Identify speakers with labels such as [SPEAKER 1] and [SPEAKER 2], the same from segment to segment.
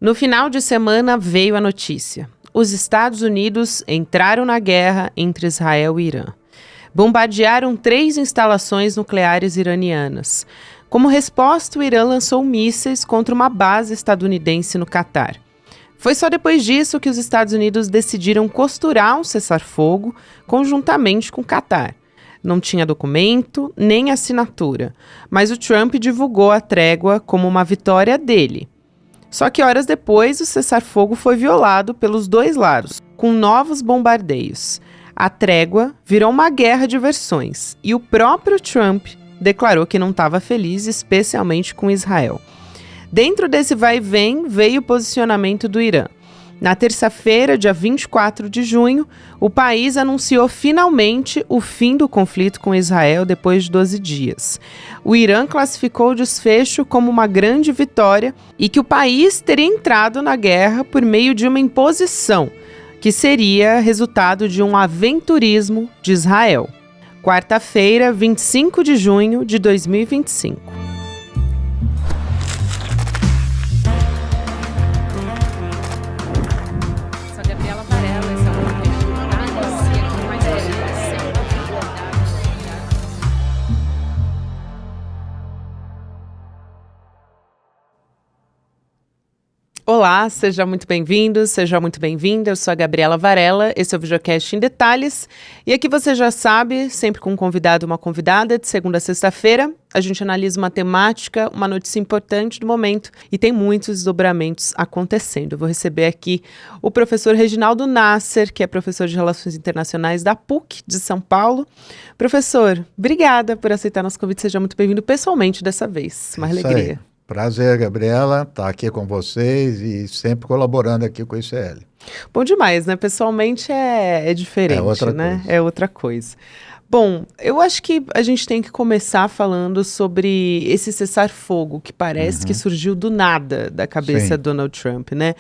[SPEAKER 1] No final de semana veio a notícia. Os Estados Unidos entraram na guerra entre Israel e Irã. Bombardearam 3 instalações nucleares iranianas. Como resposta, o Irã lançou mísseis contra uma base estadunidense no Catar. Foi só depois disso que os Estados Unidos decidiram costurar um cessar-fogo conjuntamente com o Catar. Não tinha documento, nem assinatura, mas o Trump divulgou a trégua como uma vitória dele. Só que horas depois, o cessar-fogo foi violado pelos 2 lados, com novos bombardeios. A trégua virou uma guerra de versões, e o próprio Trump declarou que não estava feliz, especialmente com Israel. Dentro desse vai e vem, veio o posicionamento do Irã. Na terça-feira, dia 24 de junho, o país anunciou finalmente o fim do conflito com Israel depois de 12 dias. O Irã classificou o desfecho como uma grande vitória e que o país teria entrado na guerra por meio de uma imposição, que seria resultado de um aventurismo de Israel. Quarta-feira, 25 de junho de 2025. Olá, seja muito bem-vindo, seja muito bem-vinda. Eu sou a Gabriela Varela, esse é o VideoCast em Detalhes. E aqui você já sabe, sempre com um convidado ou uma convidada, de segunda a sexta-feira, a gente analisa uma temática, uma notícia importante do momento e tem muitos desdobramentos acontecendo. Eu vou receber aqui o professor Reginaldo Nasser, que é professor de Relações Internacionais da PUC de São Paulo. Professor, obrigada por aceitar nosso convite, seja muito bem-vindo pessoalmente dessa vez, uma alegria.
[SPEAKER 2] Prazer, Gabriela, estar aqui com vocês e sempre colaborando aqui com o ICL.
[SPEAKER 1] Bom demais, né? Pessoalmente é diferente, né? É outra coisa. Bom, eu acho que a gente tem que começar falando sobre esse cessar-fogo que parece que surgiu do nada da cabeça de Donald Trump, né?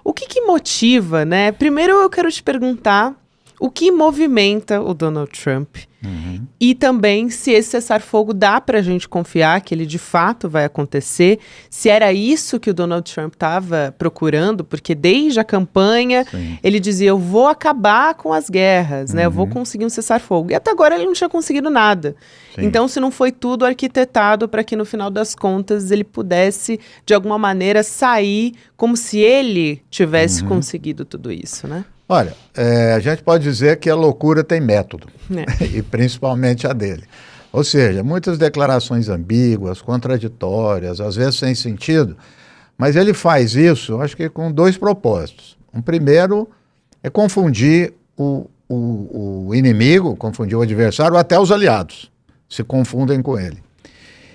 [SPEAKER 1] O que motiva, né? Primeiro eu quero te perguntar o que movimenta o Donald Trump e também se esse cessar-fogo dá para a gente confiar que ele de fato vai acontecer, se era isso que o Donald Trump estava procurando, porque desde a campanha ele dizia, eu vou acabar com as guerras, né? Eu vou conseguir um cessar-fogo. E até agora ele não tinha conseguido nada. Então, se não foi tudo arquitetado para que no final das contas ele pudesse, de alguma maneira, sair como se ele tivesse conseguido tudo isso, né?
[SPEAKER 2] Olha, a gente pode dizer que a loucura tem método, e principalmente a dele. Ou seja, muitas declarações ambíguas, contraditórias, às vezes sem sentido, mas ele faz isso, acho que com 2 propósitos. Um primeiro é confundir o inimigo, confundir o adversário, ou até os aliados se confundem com ele.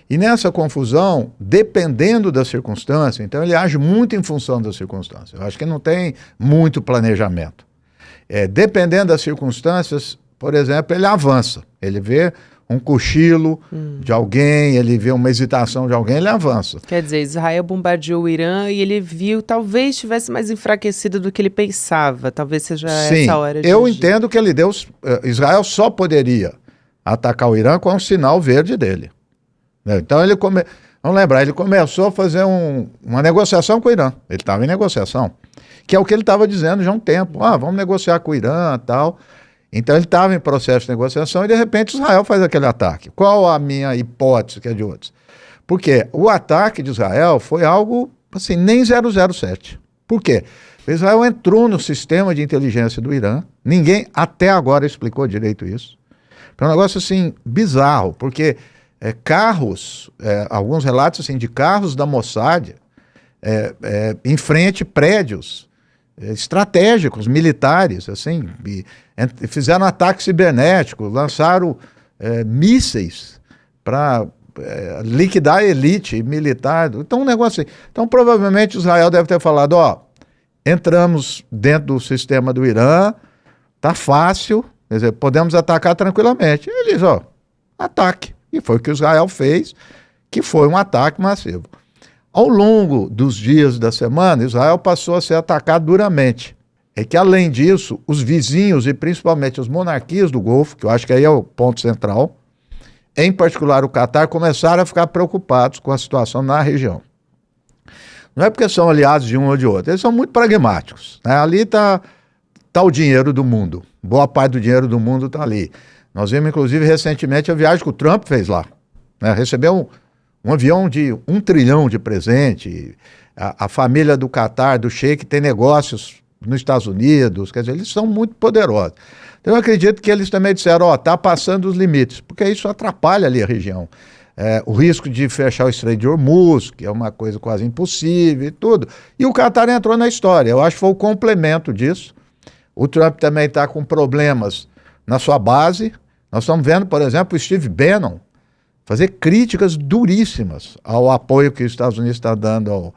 [SPEAKER 2] E nessa confusão, dependendo da circunstância, então ele age muito em função da circunstância. Eu acho que não tem muito planejamento. Dependendo das circunstâncias, por exemplo, ele avança. Ele vê um cochilo de alguém, ele vê uma hesitação de alguém, ele avança.
[SPEAKER 1] Quer dizer, Israel bombardeou o Irã e ele viu, talvez estivesse mais enfraquecido do que ele pensava. Talvez seja essa hora de
[SPEAKER 2] eu
[SPEAKER 1] agir.
[SPEAKER 2] entendo que ele deu... Israel só poderia atacar o Irã com um sinal verde dele. Então vamos lembrar, ele começou a fazer uma negociação com o Irã. Ele estava em negociação, que é o que ele estava dizendo já há um tempo. Vamos negociar com o Irã e tal. Então ele estava em processo de negociação e de repente Israel faz aquele ataque. Qual a minha hipótese, que é de outros? Porque o ataque de Israel foi algo assim, nem 007. Por quê? Israel entrou no sistema de inteligência do Irã. Ninguém até agora explicou direito isso. É um negócio assim bizarro, porque... carros, alguns relatos assim, de carros da Mossad em frente prédios estratégicos, militares, assim, fizeram ataque cibernético, lançaram mísseis para liquidar a elite militar. Então, um negócio assim. Então, provavelmente, Israel deve ter falado, entramos dentro do sistema do Irã, tá fácil, quer dizer, podemos atacar tranquilamente. Eles, ataque. E foi o que Israel fez, que foi um ataque massivo. Ao longo dos dias da semana, Israel passou a ser atacado duramente. É que, além disso, os vizinhos e principalmente as monarquias do Golfo, que eu acho que aí é o ponto central, em particular o Catar, começaram a ficar preocupados com a situação na região. não é porque são aliados de um ou de outro, eles são muito pragmáticos, né? Ali está o dinheiro do mundo, boa parte do dinheiro do mundo está ali. Nós vimos, inclusive, recentemente a viagem que o Trump fez lá, né? Recebeu um avião de 1 trilhão de presente, a família do Catar, do Sheik, tem negócios nos Estados Unidos, quer dizer, eles são muito poderosos. Então eu acredito que eles também disseram, está passando os limites, porque isso atrapalha ali a região. O risco de fechar o Estreito de Hormuz, que é uma coisa quase impossível e tudo. E o Catar entrou na história, eu acho que foi o complemento disso. O Trump também está com problemas na sua base. Nós estamos vendo, por exemplo, o Steve Bannon fazer críticas duríssimas ao apoio que os Estados Unidos está dando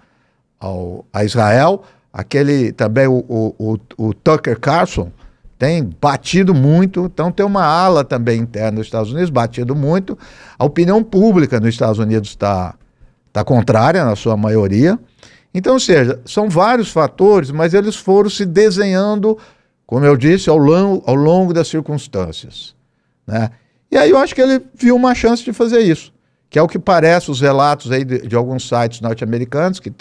[SPEAKER 2] a Israel. Aquele também, o Tucker Carlson, tem batido muito, então tem uma ala também interna dos Estados Unidos, batido muito. A opinião pública nos Estados Unidos está contrária, na sua maioria. Então, ou seja, são vários fatores, mas eles foram se desenhando, como eu disse, ao longo das circunstâncias, né? E aí eu acho que ele viu uma chance de fazer isso, que é o que parece os relatos aí de alguns sites norte-americanos, que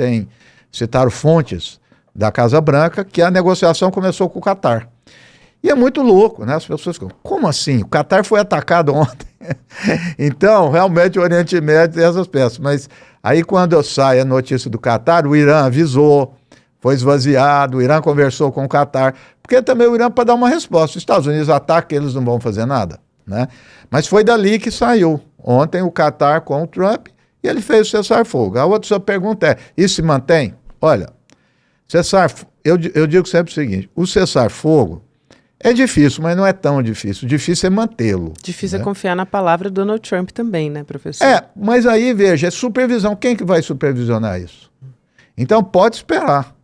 [SPEAKER 2] citaram fontes da Casa Branca, que a negociação começou com o Catar. E é muito louco, né? As pessoas ficam, como assim? O Catar foi atacado ontem. Então, realmente, o Oriente Médio tem essas peças. Mas aí, quando sai a notícia do Catar, o Irã avisou, foi esvaziado, o Irã conversou com o Catar, porque também o Irã para dar uma resposta. Os Estados Unidos atacam, eles não vão fazer nada, né? Mas foi dali que saiu. Ontem, o Catar com o Trump, e ele fez o cessar-fogo. A outra sua pergunta é, isso se mantém? Olha, eu digo sempre o seguinte, o cessar-fogo é difícil, mas não é tão difícil. Difícil é mantê-lo.
[SPEAKER 1] Difícil, né? É confiar na palavra do Donald Trump também, né, professor?
[SPEAKER 2] Mas aí, veja, é supervisão. Quem que vai supervisionar isso? Então, pode esperar.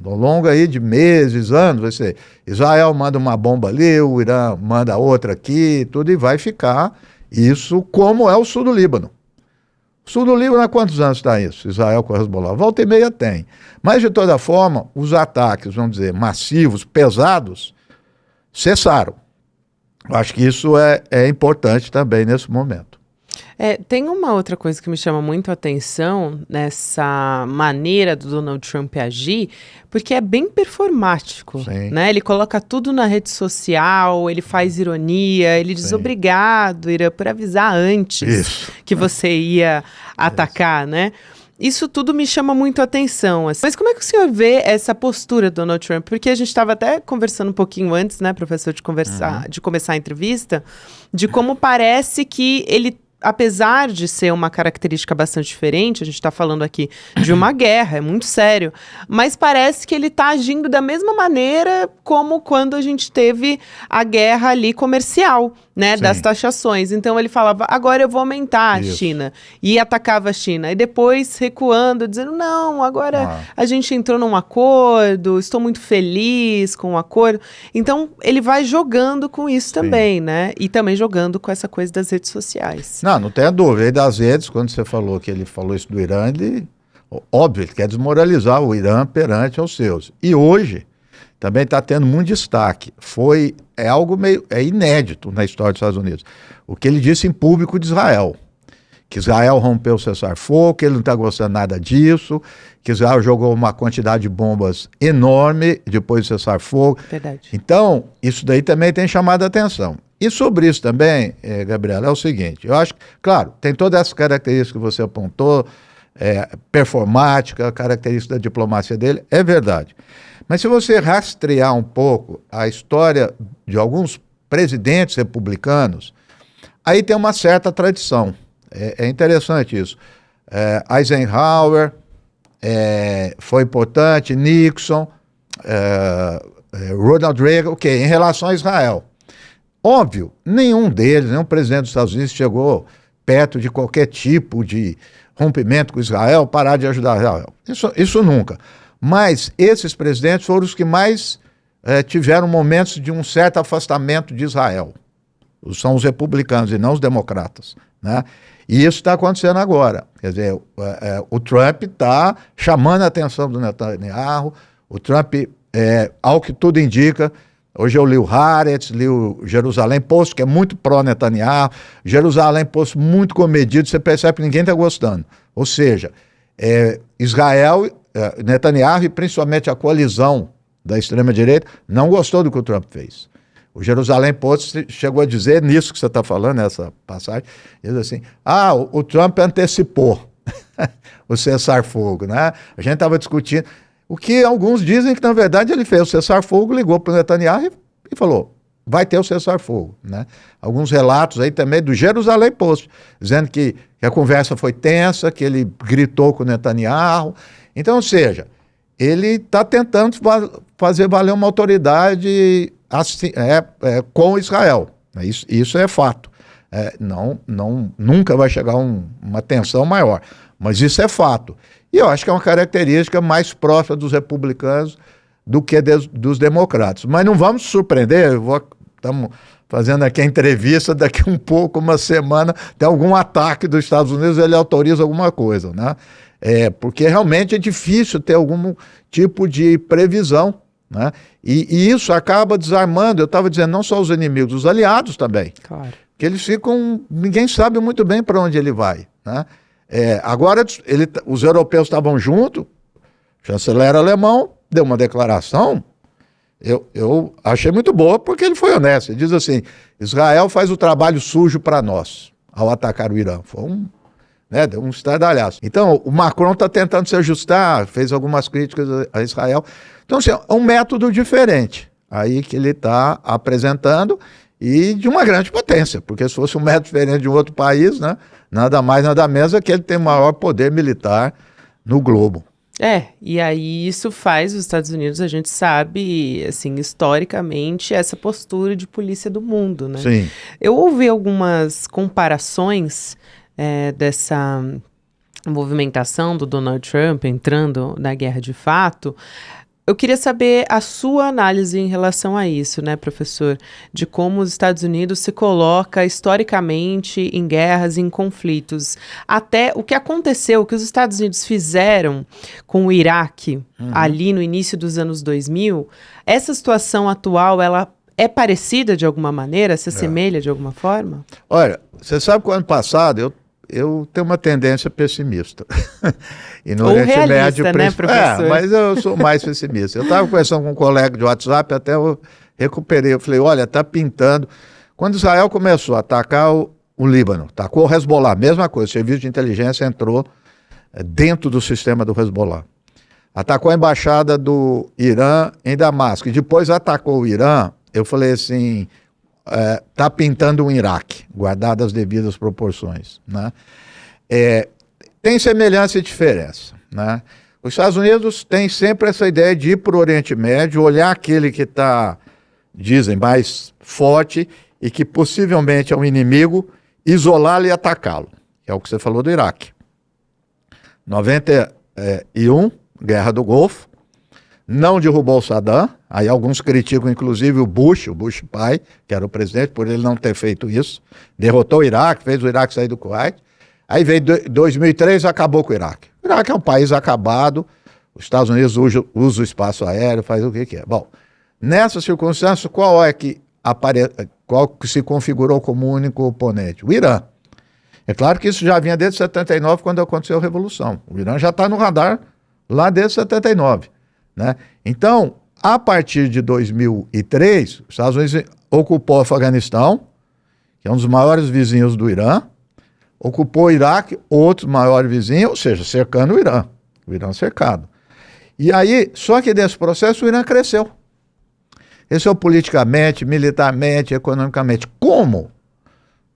[SPEAKER 2] Ao longo aí de meses, anos, vai ser Israel manda uma bomba ali, o Irã manda outra aqui, tudo, e vai ficar isso como é o sul do Líbano. O sul do Líbano, há quantos anos está isso? Israel com a Hezbollah. Volta e meia tem. Mas, de toda forma, os ataques, vamos dizer, massivos, pesados, cessaram. Acho que isso é importante também nesse momento.
[SPEAKER 1] Tem uma outra coisa que me chama muito a atenção nessa maneira do Donald Trump agir, porque é bem performático, né? Ele coloca tudo na rede social, ele faz ironia, ele diz obrigado, Irã, por avisar antes que você ia atacar, né? Isso tudo me chama muito a atenção. Assim. Mas como é que o senhor vê essa postura do Donald Trump? Porque a gente estava até conversando um pouquinho antes, né, professor, de começar a entrevista, de como parece que ele, apesar de ser uma característica bastante diferente, a gente está falando aqui de uma guerra, é muito sério, mas parece que ele está agindo da mesma maneira como quando a gente teve a guerra ali comercial, né, das taxações. Então ele falava, agora eu vou aumentar a China, e atacava a China, e depois recuando, dizendo, não, agora a gente entrou num acordo, estou muito feliz com o acordo. Então ele vai jogando com isso também, né, e também jogando com essa coisa das redes sociais.
[SPEAKER 2] Não tenha dúvida. E das redes, quando você falou que ele falou isso do Irã, óbvio, ele quer desmoralizar o Irã perante aos seus. E hoje também está tendo muito destaque. É algo inédito na história dos Estados Unidos. O que ele disse em público de Israel. Que Israel rompeu o cessar-fogo, que ele não está gostando nada disso, que Israel jogou uma quantidade de bombas enorme depois do cessar-fogo.
[SPEAKER 1] Verdade.
[SPEAKER 2] Então, isso daí também tem chamado a atenção. E sobre isso também, Gabriela, é o seguinte, eu acho que, claro, tem todas essas características que você apontou, performática, característica da diplomacia dele, é verdade. Mas se você rastrear um pouco a história de alguns presidentes republicanos, aí tem uma certa tradição. É interessante isso. Eisenhower foi importante, Nixon, Ronald Reagan, em relação a Israel. Óbvio, nenhum presidente dos Estados Unidos chegou perto de qualquer tipo de rompimento com Israel, parar de ajudar Israel. Isso nunca. Mas esses presidentes foram os que mais tiveram momentos de um certo afastamento de Israel. São os republicanos e não os democratas, né? E isso está acontecendo agora. Quer dizer, o Trump está chamando a atenção do Netanyahu. O Trump, ao que tudo indica, hoje eu li o Haaretz, li o Jerusalém Post, que é muito pró-Netanyahu. Jerusalém Post muito comedido, você percebe que ninguém está gostando. Ou seja, Israel Netanyahu e principalmente a coalizão da extrema-direita não gostou do que o Trump fez. O Jerusalém Post chegou a dizer nisso que você está falando, nessa passagem, diz assim, o Trump antecipou o cessar-fogo, né? A gente estava discutindo, o que alguns dizem que na verdade ele fez o cessar-fogo, ligou para o Netanyahu e falou, vai ter o cessar-fogo, né? Alguns relatos aí também do Jerusalém Post, dizendo que a conversa foi tensa, que ele gritou com o Netanyahu. Então, ou seja, ele está tentando fazer valer uma autoridade assim, com Israel. Isso é fato. Nunca vai chegar uma tensão maior, mas isso é fato. E eu acho que é uma característica mais próxima dos republicanos do que dos democratas. Mas não vamos surpreender, estamos fazendo aqui a entrevista, daqui um pouco, uma semana, tem algum ataque dos Estados Unidos, ele autoriza alguma coisa, né? Porque realmente é difícil ter algum tipo de previsão, né? E isso acaba desarmando, eu estava dizendo, não só os inimigos, os aliados também.
[SPEAKER 1] Claro.
[SPEAKER 2] Que eles ficam, ninguém sabe muito bem para onde ele vai, né? Agora, os europeus estavam juntos, o chanceler alemão deu uma declaração, eu achei muito boa, porque ele foi honesto. Ele diz assim, Israel faz o trabalho sujo para nós, ao atacar o Irã. Foi deu um estardalhaço. Então, o Macron está tentando se ajustar, fez algumas críticas a Israel. Então, assim, é um método diferente aí que ele está apresentando e de uma grande potência, porque se fosse um método diferente de um outro país, né, nada mais, nada menos é que ele tem maior poder militar no globo.
[SPEAKER 1] E aí isso faz os Estados Unidos, a gente sabe, assim, historicamente, essa postura de polícia do mundo, né?
[SPEAKER 2] Sim.
[SPEAKER 1] Eu ouvi algumas comparações dessa movimentação do Donald Trump entrando na guerra de fato. Eu queria saber a sua análise em relação a isso, né, professor? De como os Estados Unidos se coloca historicamente em guerras, em conflitos. Até o que aconteceu, o que os Estados Unidos fizeram com o Iraque, ali no início dos anos 2000, essa situação atual, ela é parecida de alguma maneira? Se assemelha de alguma forma?
[SPEAKER 2] Olha, você sabe que o ano passado eu tenho uma tendência pessimista. E no Oriente Médio,
[SPEAKER 1] né, professor?
[SPEAKER 2] Mas eu sou mais pessimista. Eu estava conversando com um colega de WhatsApp, até eu recuperei. Eu falei, olha, está pintando. Quando Israel começou a atacar o Líbano, atacou o Hezbollah, mesma coisa, o serviço de inteligência entrou dentro do sistema do Hezbollah. Atacou a embaixada do Irã em Damasco, e depois atacou o Irã. Eu falei assim, está pintando um Iraque, guardadas as devidas proporções, né? Tem semelhança e diferença, né? Os Estados Unidos têm sempre essa ideia de ir para o Oriente Médio, olhar aquele que está, dizem, mais forte e que possivelmente é um inimigo, isolá-lo e atacá-lo. É o que você falou do Iraque. 91, Guerra do Golfo, não derrubou o Saddam, aí alguns criticam inclusive o Bush pai, que era o presidente, por ele não ter feito isso, derrotou o Iraque, fez o Iraque sair do Kuwait, aí veio 2003 acabou com o Iraque. O Iraque é um país acabado, os Estados Unidos usa o espaço aéreo, faz o que quer. Bom, nessa circunstância, qual que se configurou como único oponente? O Irã. É claro que isso já vinha desde 79, quando aconteceu a Revolução. O Irã já está no radar lá desde 79. Né? Então, a partir de 2003, os Estados Unidos ocupou o Afeganistão, que é um dos maiores vizinhos do Irã, ocupou o Iraque, outro maior vizinho, ou seja, cercando o Irã cercado. E aí, só que desse processo o Irã cresceu. Cresceu politicamente, militarmente, economicamente. Como?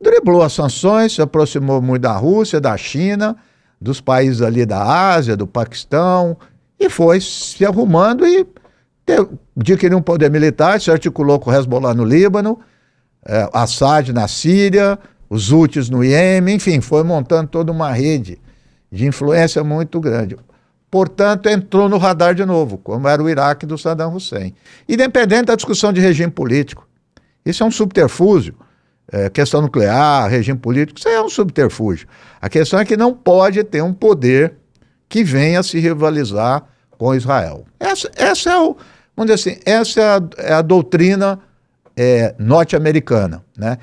[SPEAKER 2] Driblou as sanções, se aproximou muito da Rússia, da China, dos países ali da Ásia, do Paquistão, e foi se arrumando e adquiriu um poder militar, se articulou com o Hezbollah no Líbano, Assad na Síria, os Houthis no Iêmen, enfim, foi montando toda uma rede de influência muito grande. Portanto, entrou no radar de novo, como era o Iraque do Saddam Hussein. Independente da discussão de regime político. Isso é um subterfúgio. Questão nuclear, regime político, isso é um subterfúgio. A questão é que não pode ter um poder que venha se rivalizar com Israel. Essa vamos dizer assim, essa é a doutrina norte-americana, né?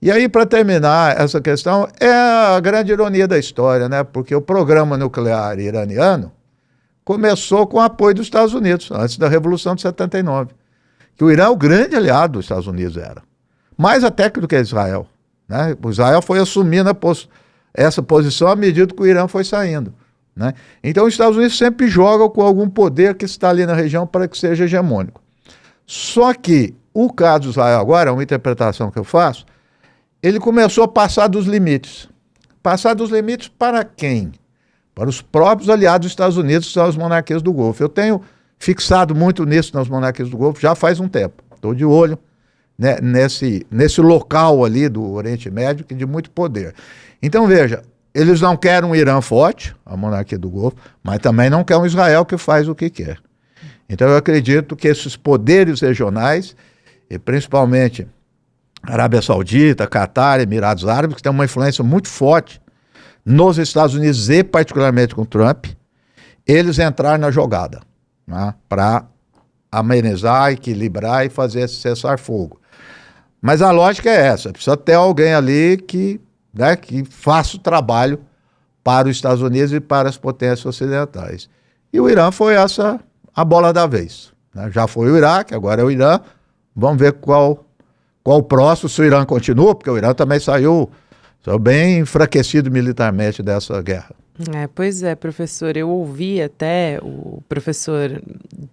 [SPEAKER 2] E aí, para terminar essa questão, é a grande ironia da história, né? Porque o programa nuclear iraniano começou com o apoio dos Estados Unidos, antes da Revolução de 79. Que o Irã, o grande aliado dos Estados Unidos era. Mais até do que Israel. Né? O Israel foi assumindo essa posição à medida que o Irã foi saindo. Né? Então os Estados Unidos sempre jogam com algum poder que está ali na região para que seja hegemônico. Só que o caso de Israel agora, uma interpretação que eu faço, ele começou a passar dos limites. Passar dos limites para quem? Para os próprios aliados dos Estados Unidos, que são as monarquias do Golfo. Eu tenho fixado muito nisso nas monarquias do Golfo já faz um tempo. Estou de olho, né, nesse local ali do Oriente Médio, que é de muito poder. Então veja, eles não querem um Irã forte, a monarquia do Golfo, mas também não querem um Israel que faz o que quer. Então eu acredito que esses poderes regionais, e principalmente Arábia Saudita, Catar, Emirados Árabes, que têm uma influência muito forte nos Estados Unidos e particularmente com Trump, eles entraram na jogada, né, para amenizar, equilibrar e fazer esse cessar-fogo. Mas a lógica é essa, precisa ter alguém ali que faça o trabalho para os Estados Unidos e para as potências ocidentais. E o Irã foi essa a bola da vez. Né? Já foi o Iraque, agora é o Irã. Vamos ver qual o próximo, se o Irã continua, porque o Irã também saiu bem enfraquecido militarmente dessa guerra.
[SPEAKER 1] Pois é, professor, eu ouvi até o professor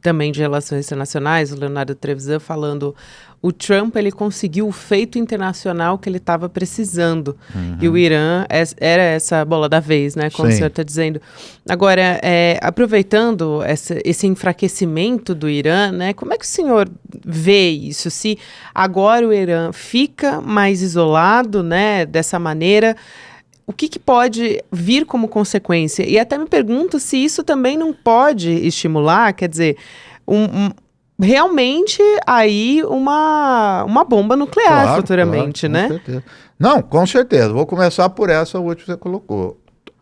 [SPEAKER 1] também de Relações Internacionais, o Leonardo Trevisan, falando o Trump, ele conseguiu o feito internacional que ele estava precisando. E o Irã era essa bola da vez, né, como o senhor está dizendo. Agora, aproveitando esse enfraquecimento do Irã, né, como é que o senhor vê isso? Se agora o Irã fica mais isolado, né, dessa maneira, o que pode vir como consequência? E até me pergunto se isso também não pode estimular, quer dizer, realmente aí uma bomba nuclear futuramente, claro, né?
[SPEAKER 2] Certeza. Não, com certeza. Vou começar por essa última que você colocou.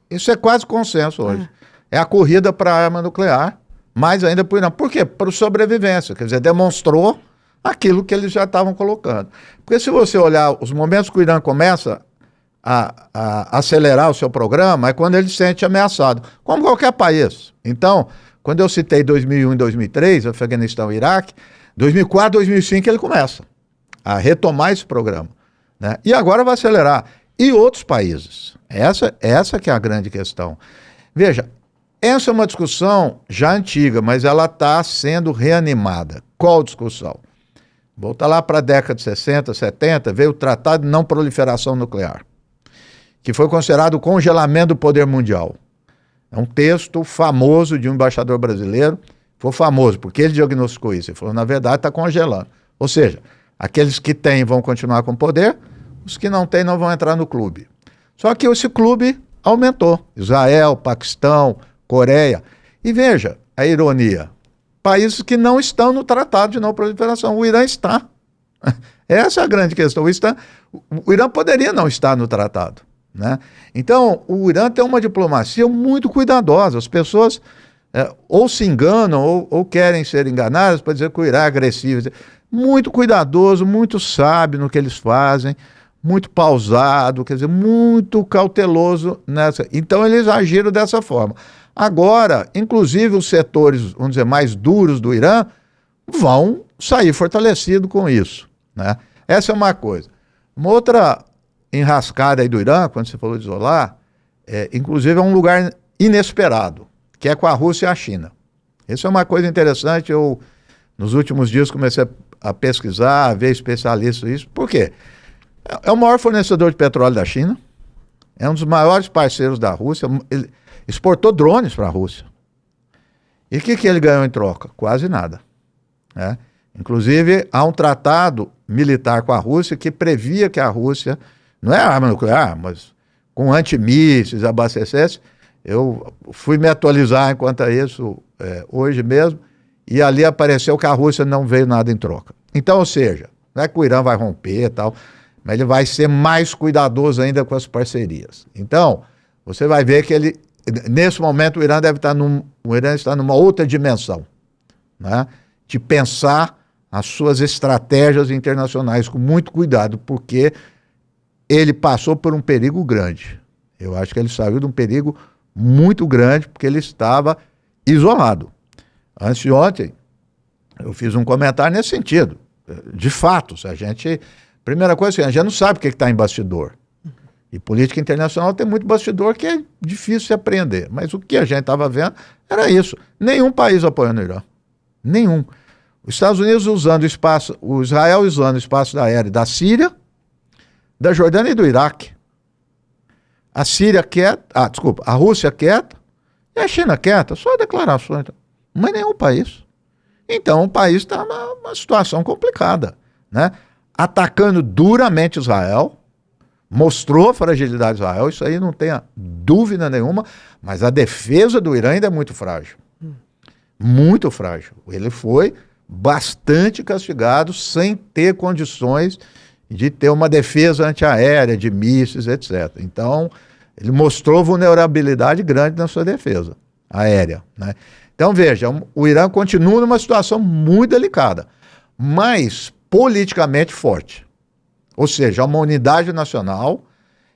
[SPEAKER 2] Isso é quase consenso hoje. É a corrida para a arma nuclear, mais ainda por Irã. Por quê? Para sobrevivência. Quer dizer, demonstrou aquilo que eles já estavam colocando. Porque se você olhar os momentos que o Irã começa a acelerar o seu programa, é quando ele se sente ameaçado, como qualquer país. Então, quando eu citei 2001 e 2003, Afeganistão e Iraque, 2004, 2005 ele começa a retomar esse programa, né? E agora vai acelerar. E outros países. Essa que é a grande questão. Veja, essa é uma discussão já antiga, mas ela está sendo reanimada. Qual discussão? Volta lá para a década de 60, 70, veio o Tratado de Não Proliferação Nuclear, que foi considerado o congelamento do poder mundial. É um texto famoso de um embaixador brasileiro, foi famoso porque ele diagnosticou isso, ele falou, na verdade está congelando. Ou seja, aqueles que têm vão continuar com poder, os que não têm não vão entrar no clube. Só que esse clube aumentou, Israel, Paquistão, Coreia. E veja a ironia, países que não estão no Tratado de Não Proliferação, o Irã está. Essa é a grande questão, o Irã poderia não estar no tratado. Né? Então, o Irã tem uma diplomacia muito cuidadosa. As pessoas ou se enganam ou querem ser enganadas para dizer que o Irã é agressivo. Muito cuidadoso, muito sábio no que eles fazem, muito pausado, quer dizer, muito cauteloso nessa. Então, eles agiram dessa forma. Agora, inclusive os setores, vamos dizer, mais duros do Irã vão sair fortalecidos com isso. Né? Essa é uma coisa. Uma outra enrascada aí do Irã, quando você falou de isolar, inclusive é um lugar inesperado, que é com a Rússia e a China. Isso é uma coisa interessante, eu nos últimos dias comecei a pesquisar, a ver especialistas nisso. Por quê? É o maior fornecedor de petróleo da China, é um dos maiores parceiros da Rússia, ele exportou drones para a Rússia. E o que ele ganhou em troca? Quase nada. Né? Inclusive, há um tratado militar com a Rússia que previa que a Rússia, não é arma nuclear, mas com antimísseis, abastecesse. Eu fui me atualizar enquanto a isso hoje mesmo, e ali apareceu que a Rússia não veio nada em troca. Então, ou seja, não é que o Irã vai romper e tal, mas ele vai ser mais cuidadoso ainda com as parcerias. Então, você vai ver que nesse momento o Irã está numa outra dimensão, né? De pensar as suas estratégias internacionais com muito cuidado, porque ele passou por um perigo grande. Eu acho que ele saiu de um perigo muito grande, porque ele estava isolado. Antes de ontem, eu fiz um comentário nesse sentido. De fato, primeira coisa, a gente não sabe o que está em bastidor. E política internacional tem muito bastidor que é difícil de aprender. Mas o que a gente estava vendo era isso. Nenhum país apoiando o Irã. Nenhum. Os Estados Unidos usando o espaço, o Israel usando o espaço aéreo da Síria, da Jordânia e do Iraque. A Síria quieta, a Rússia quieta e a China quieta, só declarações. Mas nenhum país. Então o país está numa situação complicada, né? Atacando duramente Israel, mostrou a fragilidade de Israel, isso aí não tenha dúvida nenhuma, mas a defesa do Irã ainda é muito frágil. Muito frágil. Ele foi bastante castigado sem ter condições de ter uma defesa antiaérea, de mísseis, etc. Então, ele mostrou vulnerabilidade grande na sua defesa aérea, né? Então, veja, o Irã continua numa situação muito delicada, mas politicamente forte. Ou seja, uma unidade nacional.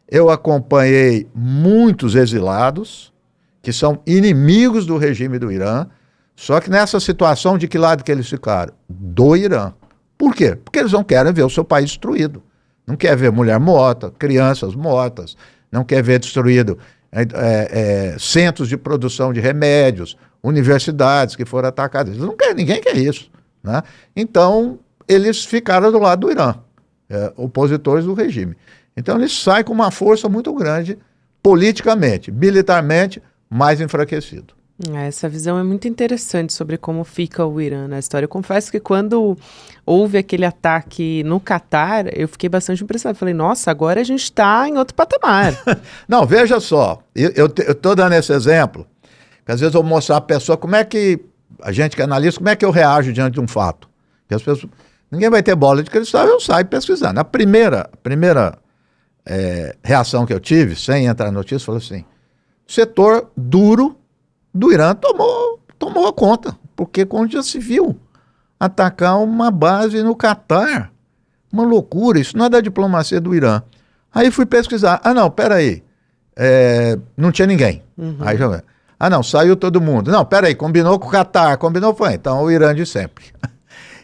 [SPEAKER 2] Eu acompanhei muitos exilados que são inimigos do regime do Irã, só que nessa situação, de que lado que eles ficaram? Do Irã. Por quê? Porque eles não querem ver o seu país destruído. Não quer ver mulher morta, crianças mortas, não quer ver destruído centros de produção de remédios, universidades que foram atacadas. Eles não querem, ninguém quer isso, né? Então, eles ficaram do lado do Irã, opositores do regime. Então, eles saem com uma força muito grande, politicamente, militarmente, mais enfraquecido.
[SPEAKER 1] Essa visão é muito interessante sobre como fica o Irã na história. Eu confesso que quando houve aquele ataque no Catar, eu fiquei bastante impressionado. Falei, nossa, agora a gente está em outro patamar.
[SPEAKER 2] Não, veja só, eu estou dando esse exemplo, que às vezes eu vou mostrar para a pessoa como é que, a gente que analisa, como é que eu reajo diante de um fato. Porque as pessoas, ninguém vai ter bola de cristal, eu saio pesquisando. A primeira reação que eu tive, sem entrar na notícia, falou assim, o setor duro do Irã tomou a conta, porque quando já se viu atacar uma base no Catar, uma loucura, isso não é da diplomacia do Irã. Aí fui pesquisar, não, peraí, não tinha ninguém. Aí já não, saiu todo mundo. Não, peraí, combinou com o Catar, foi, então o Irã de sempre.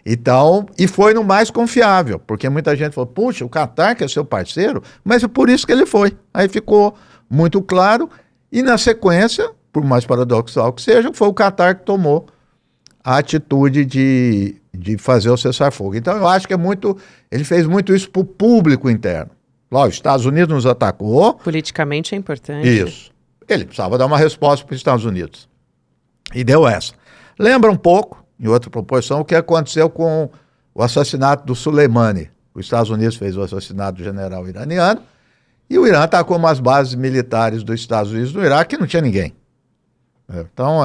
[SPEAKER 2] Então, e foi no mais confiável, porque muita gente falou, puxa, o Catar que é seu parceiro, mas é por isso que ele foi. Aí ficou muito claro, e na sequência, por mais paradoxal que seja, foi o Catar que tomou a atitude de fazer o cessar-fogo. Então eu acho que ele fez muito isso para o público interno. Lá, os Estados Unidos nos atacou.
[SPEAKER 1] Politicamente é importante.
[SPEAKER 2] Isso. Ele precisava dar uma resposta para os Estados Unidos. E deu essa. Lembra um pouco, em outra proporção, o que aconteceu com o assassinato do Soleimani. Os Estados Unidos fez o assassinato do general iraniano, e o Irã atacou umas bases militares dos Estados Unidos no Iraque que não tinha ninguém. Então,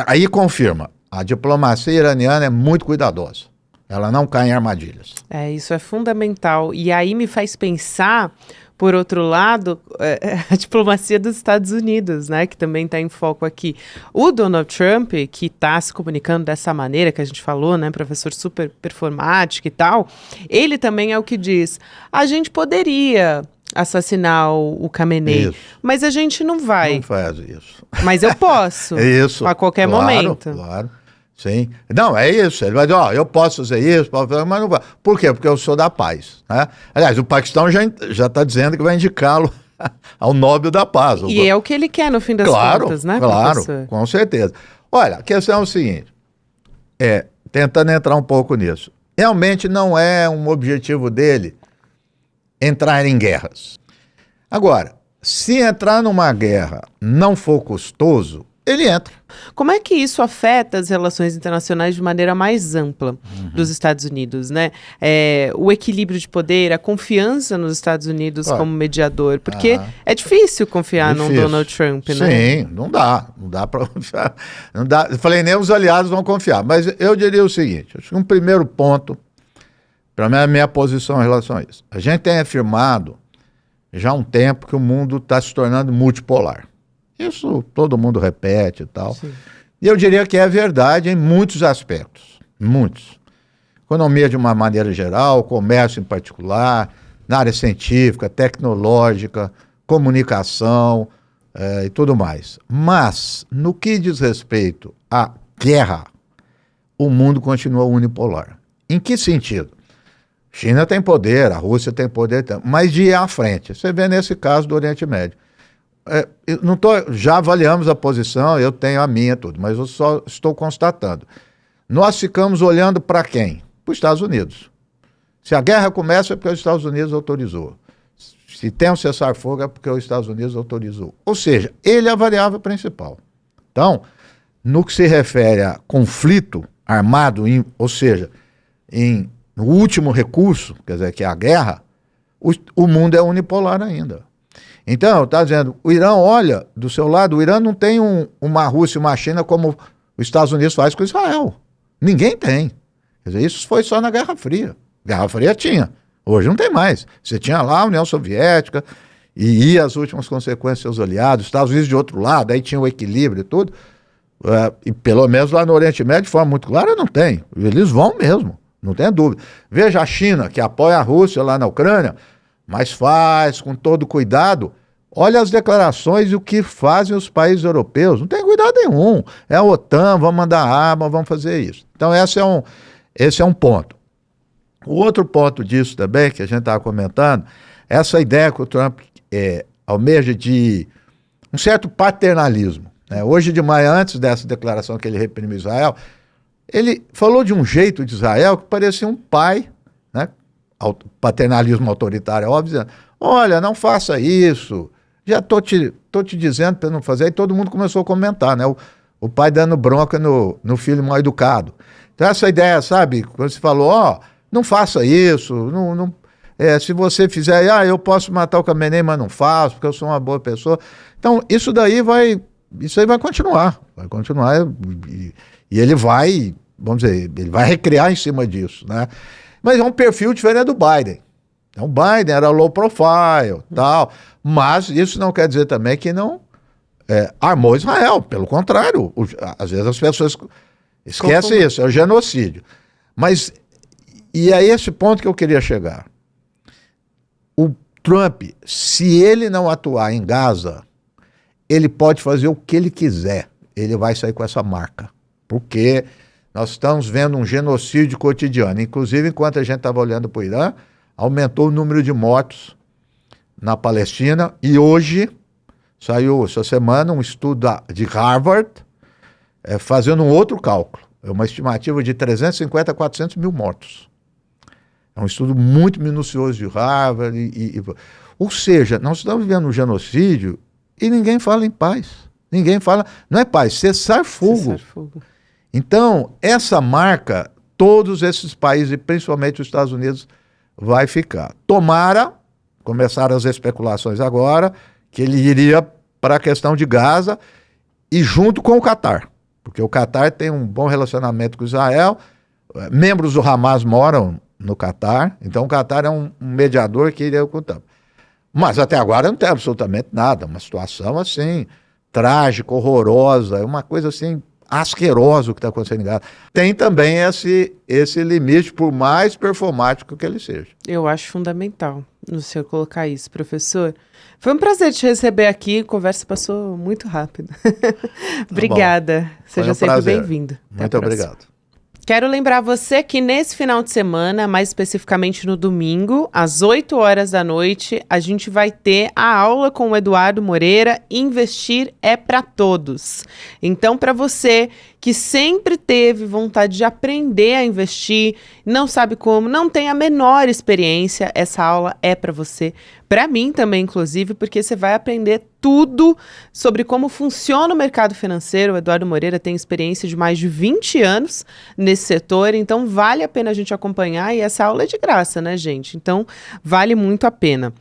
[SPEAKER 2] aí confirma, a diplomacia iraniana é muito cuidadosa. Ela não cai em armadilhas.
[SPEAKER 1] Isso é fundamental. E aí me faz pensar, por outro lado, a diplomacia dos Estados Unidos, né, que também está em foco aqui. O Donald Trump, que está se comunicando dessa maneira que a gente falou, né, professor super performático e tal, ele também é o que diz, a gente poderia assassinar o Khamenei, mas a gente não vai.
[SPEAKER 2] Não faz isso.
[SPEAKER 1] Mas eu posso.
[SPEAKER 2] Isso.
[SPEAKER 1] A qualquer momento.
[SPEAKER 2] Claro. Sim. Não, é isso. Ele vai dizer, eu posso fazer isso, mas não vai. Por quê? Porque eu sou da paz, né? Aliás, o Paquistão já está dizendo que vai indicá-lo ao Nobel da Paz.
[SPEAKER 1] E é o que ele quer, no fim das contas, né,
[SPEAKER 2] Claro,
[SPEAKER 1] professor? Com
[SPEAKER 2] certeza. Olha, a questão é o seguinte, tentando entrar um pouco nisso. Realmente não é um objetivo dele entrar em guerras. Agora, se entrar numa guerra não for custoso, ele entra.
[SPEAKER 1] Como é que isso afeta as relações internacionais de maneira mais ampla dos Estados Unidos, né? O equilíbrio de poder, a confiança nos Estados Unidos como mediador, porque é difícil confiar num Donald Trump, né?
[SPEAKER 2] Sim, não dá para confiar. Não dá. Eu falei, nem os aliados vão confiar, mas eu diria o seguinte, acho que um primeiro ponto, para mim, é a minha posição em relação a isso. A gente tem afirmado já há um tempo que o mundo está se tornando multipolar. Isso todo mundo repete e tal. Sim. E eu diria que é verdade em muitos aspectos. Muitos. Economia de uma maneira geral, comércio em particular, na área científica, tecnológica, comunicação, e tudo mais. Mas, no que diz respeito à guerra, o mundo continua unipolar. Em que sentido? China tem poder, a Rússia tem poder, mas de ir à frente. Você vê nesse caso do Oriente Médio. Já avaliamos a posição, eu tenho a minha, tudo, mas eu só estou constatando. Nós ficamos olhando para quem? Para os Estados Unidos. Se a guerra começa é porque os Estados Unidos autorizou. Se tem um cessar-fogo é porque os Estados Unidos autorizou. Ou seja, ele é a variável principal. Então, no que se refere a conflito armado, ou seja, no último recurso, quer dizer, que é a guerra, o mundo é unipolar ainda. Então, está dizendo, o Irã olha do seu lado, o Irã não tem uma Rússia e uma China como os Estados Unidos faz com Israel. Ninguém tem. Quer dizer, isso foi só na Guerra Fria. Guerra Fria tinha. Hoje não tem mais. Você tinha lá a União Soviética e ia as últimas consequências dos seus aliados, Estados Unidos de outro lado, aí tinha o equilíbrio e tudo. E pelo menos lá no Oriente Médio, de forma muito clara, não tem. Eles vão mesmo, não tem dúvida. Veja a China, que apoia a Rússia lá na Ucrânia, mas faz com todo cuidado. Olha as declarações e o que fazem os países europeus. Não tem cuidado nenhum. É a OTAN, vamos mandar arma, vamos fazer isso. Então esse é um ponto. O outro ponto disso também, que a gente estava comentando, é essa ideia que o Trump almeja de um certo paternalismo. Né? Hoje de manhã, antes dessa declaração que ele reprimiu Israel, ele falou de um jeito de Israel que parecia um pai, né? Paternalismo autoritário, óbvio, dizendo, olha, não faça isso, já tô te dizendo para não fazer, e todo mundo começou a comentar, né? O pai dando bronca no filho mal educado. Então essa ideia, sabe, quando você falou, não faça isso, se você fizer, eu posso matar o Khamenei, mas não faço, porque eu sou uma boa pessoa. Então isso aí vai continuar, e ele vai, vamos dizer, ele vai recriar em cima disso, né? Mas é um perfil diferente do Biden. Então, o Biden era low profile, tal, mas isso não quer dizer também que não armou Israel. Pelo contrário, às vezes as pessoas esquecem isso, é o genocídio. Mas, e é esse ponto que eu queria chegar. O Trump, se ele não atuar em Gaza, ele pode fazer o que ele quiser. Ele vai sair com essa marca. Porque nós estamos vendo um genocídio cotidiano. Inclusive, enquanto a gente estava olhando para o Irã, aumentou o número de mortos na Palestina. E hoje, saiu essa semana um estudo de Harvard, fazendo um outro cálculo. É uma estimativa de 350 a 400 mil mortos. É um estudo muito minucioso de Harvard. Ou seja, nós estamos vivendo um genocídio e ninguém fala em paz. Ninguém fala, não é paz, cessar fogo. Então, essa marca, todos esses países, e principalmente os Estados Unidos, vai ficar. Tomara, começaram as especulações agora, que ele iria para a questão de Gaza e junto com o Catar, porque o Catar tem um bom relacionamento com Israel, membros do Hamas moram no Catar, então o Catar é um mediador que iria ocultar. Mas até agora não tem absolutamente nada, uma situação assim, trágica, horrorosa, é uma coisa assim, asqueroso o que está acontecendo em Gaza. Tem também esse limite, por mais performático que ele seja.
[SPEAKER 1] Eu acho fundamental no senhor colocar isso, professor. Foi um prazer te receber aqui, a conversa passou muito rápido. Obrigada, seja sempre bem-vindo.
[SPEAKER 2] Muito obrigado.
[SPEAKER 1] Quero lembrar você que nesse final de semana, mais especificamente no domingo, às 8 horas da noite, a gente vai ter a aula com o Eduardo Moreira, Investir é para Todos. Então, para você que sempre teve vontade de aprender a investir, não sabe como, não tem a menor experiência, essa aula é para você. Para mim também, inclusive, porque você vai aprender tudo sobre como funciona o mercado financeiro. O Eduardo Moreira tem experiência de mais de 20 anos nesse setor, então vale a pena a gente acompanhar, e essa aula é de graça, né, gente? Então vale muito a pena.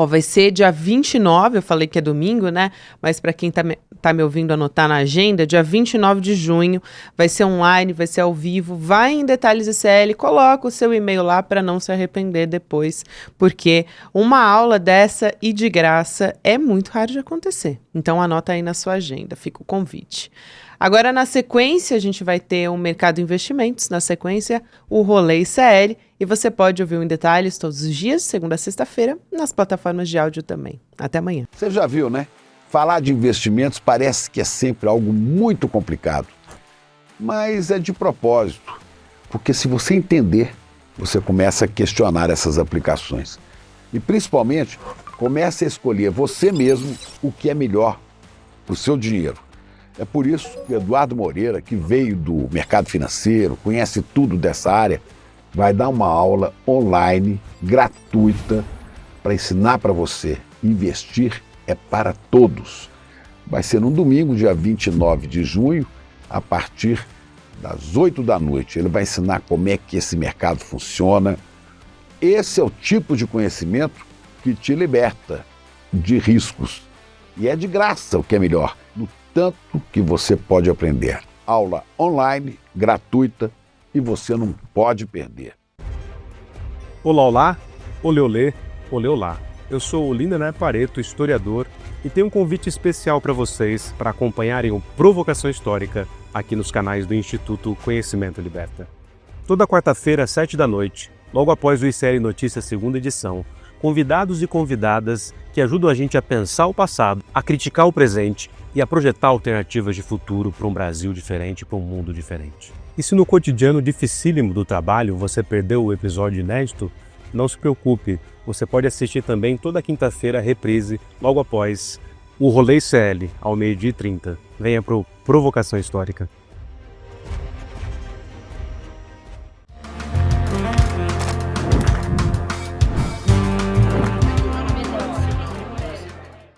[SPEAKER 1] Vai ser dia 29, eu falei que é domingo, né? Mas para quem tá me ouvindo anotar na agenda, dia 29 de junho, vai ser online, vai ser ao vivo, vai em Detalhes ICL, coloca o seu e-mail lá para não se arrepender depois, porque uma aula dessa e de graça é muito raro de acontecer. Então anota aí na sua agenda, fica o convite. Agora, na sequência, a gente vai ter o Mercado Investimentos, na sequência, o Rolê ICL, e você pode ouvir Em Detalhes todos os dias, segunda a sexta-feira, nas plataformas de áudio também. Até amanhã.
[SPEAKER 3] Você já viu, né? Falar de investimentos parece que é sempre algo muito complicado, mas é de propósito, porque se você entender, você começa a questionar essas aplicações. E principalmente, comece a escolher você mesmo o que é melhor para o seu dinheiro. É por isso que Eduardo Moreira, que veio do mercado financeiro, conhece tudo dessa área, vai dar uma aula online, gratuita, para ensinar para você. Investir é para todos. Vai ser no domingo, dia 29 de junho, a partir das 8 da noite. Ele vai ensinar como é que esse mercado funciona. Esse é o tipo de conhecimento que te liberta de riscos. E é de graça, o que é melhor, no tanto que você pode aprender. Aula online, gratuita, e você não pode perder.
[SPEAKER 4] Olá, olá, olê, olê, olê, olá. Eu sou o Lindener Pareto, historiador, e tenho um convite especial para vocês para acompanharem o Provocação Histórica aqui nos canais do Instituto Conhecimento Liberta. Toda quarta-feira, às 7 da noite, logo após o ICL Notícias segunda edição, convidados e convidadas que ajudam a gente a pensar o passado, a criticar o presente e a projetar alternativas de futuro para um Brasil diferente, para um mundo diferente. E se no cotidiano dificílimo do trabalho você perdeu o episódio inédito, não se preocupe, você pode assistir também toda quinta-feira a reprise, logo após o Rolê ICL, ao 12h30. Venha para o Provocação Histórica.